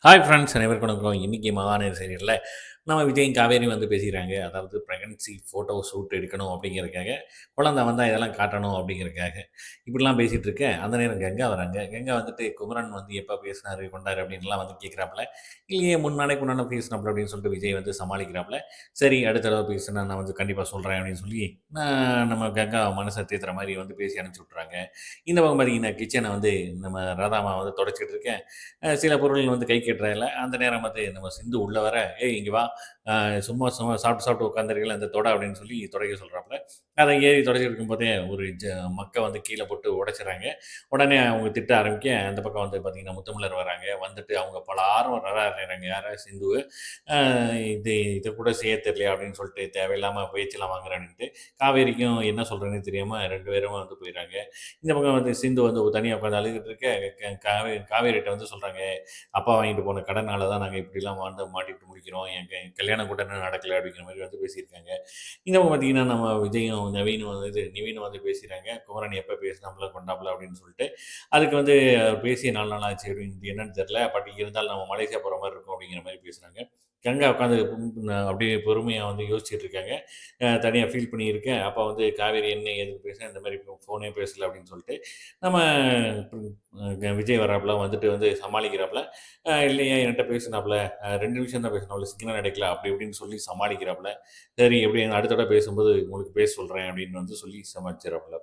Hi friends அனைவருக்கும் வணக்கம். இன்னைக்கு மகாநேர் சீரியல்ல நம்ம விஜயும் காவேரியும் வந்து பேசிக்கிறாங்க. அதாவது பிரெக்னன்சி ஃபோட்டோ ஷூட் எடுக்கணும் அப்படிங்கிறதுக்காக, குழந்தை வந்தா இதெல்லாம் காட்டணும் அப்படிங்கிறதுக்காக. இப்படிலாம் பேசிட்டு இருக்க, அந்த நேரம் கங்கா வராங்க. கங்கா வந்துட்டு குமரன் வந்து எப்ப பேசினாரு, கொண்டாரு அப்படின்லாம் வந்து கேட்குறாப்புல. இல்லையே 3 நாளைக்கு முன்னால பேசினாப்புல அப்படின்னு சொல்லிட்டு விஜய் வந்து சமாளிக்கிறாப்புல. சரி அடுத்த தடவ பேசுனா நான் வந்து கண்டிப்பா சொல்றேன் அப்படின்னு சொல்லி, நம்ம கங்கா மனச தேத்துற மாரி வந்து பேசி அனுப்பிச்சு விட்டுறாங்க. இந்த பக்கம் பார்த்தீங்கன்னா, கிச்சன வந்து நம்ம ராதாம்மா வந்து தொடச்சிட்டு இருக்க, சில பொருள் வந்து கை கெட்டுறதில்ல. அந்த நேரம் பார்த்து நம்ம சிந்து உள்ள வர, "ஏய் இங்க வா, சும்மா சும்மா சாப்பிட்டு சாப்பிட்டு உட்காந்துருக்கல, இந்த தொட" அப்படின்னு சொல்லி துடைக்க சொல்றாப்புல. அத ஏறி துடைச்சிட்டு இருக்கும்போதே ஒரு மக்க வந்து கீழ போட்டு உடைச்சுறாங்க. உடனே அவங்க திட்ட ஆரம்பிக்க, அந்த பக்கம் வந்து பார்த்தீங்கன்னா, முத்தமிழர் வராங்க. வந்துட்டு அவங்க பலாரும் ரராறாங்க. யார? சிந்துவ. அ இத கூட செய்ய தெரியலையா? அப்படின்னு சொல்லிட்டு தேவையில்லாம பேச்செல்லாம் வாங்குறானுன்ட்டு, காவேரிக்கும் என்ன சொல்றதுன்னே தெரியாம 2 பேரும் வந்து போயிடுறாங்க. இந்த பக்கம் வந்து சிந்து வந்து தனியா உட்காந்து அழுதுட்டு இருக்க, காவேரிட்ட வந்து சொல்றாங்க, "அப்பா வாங்கிட்டு போன கடனால தான் நாங்க இப்படிலாம் வந்து மாட்டிட்டு முழிக்கிறோம். என் கல்யாணம் கூட இன்னும் நடக்கல." அப்படிங்கிற மாரி வந்து பேசியிருக்காங்க. இந்த பக்கம் பார்த்தீங்கன்னா, நம்ம விஜயும், நவீனும் வந்து நிவினும் வந்து பேசிறாங்க. குமரன் எப்ப பேசினாப்ல, கொண்டாப்ல அப்படின்னு சொல்லிட்டு. அதுக்கு வந்து பேசி 4 நாள் ஆச்சு அப்படின்னு என்னன்னு தெரியல. பட் இருந்தாலும் நம்ம மலேசியா போற மாரி இருக்கும் அப்படிங்கிற மாரி பேசுறாங்க. கங்கா உட்காந்து அப்படியே பொறுமையா வந்து யோசிச்சுட்டு இருக்காங்க. தனியா ஃபீல் பண்ணியிருக்கேன். அப்ப வந்து காவேரி என்ன ஏதுன்னு பேச, இந்த மாரி ஃபோனே பேசல அப்படின்னு சொல்லிட்டு, நம்ம விஜய் வர்றாப்புல வந்துட்டு வந்து சமாளிக்கிறாப்புல. இல்லையே என்ட்ட பேசினாப்புல, 2 நிமிஷம் தான் பேசினாப்புல, சிக்னல் கிடைக்கல அப்படி இப்படின்னு சொல்லி சமாளிக்கிறாப்புல. சரி எப்படியும் அடுத்த தடவ பேசும்போது உங்களுக்கு பேச சொல்றேன் அப்படின்னு வந்து சொல்லி சமாளிச்சுறாப்புல.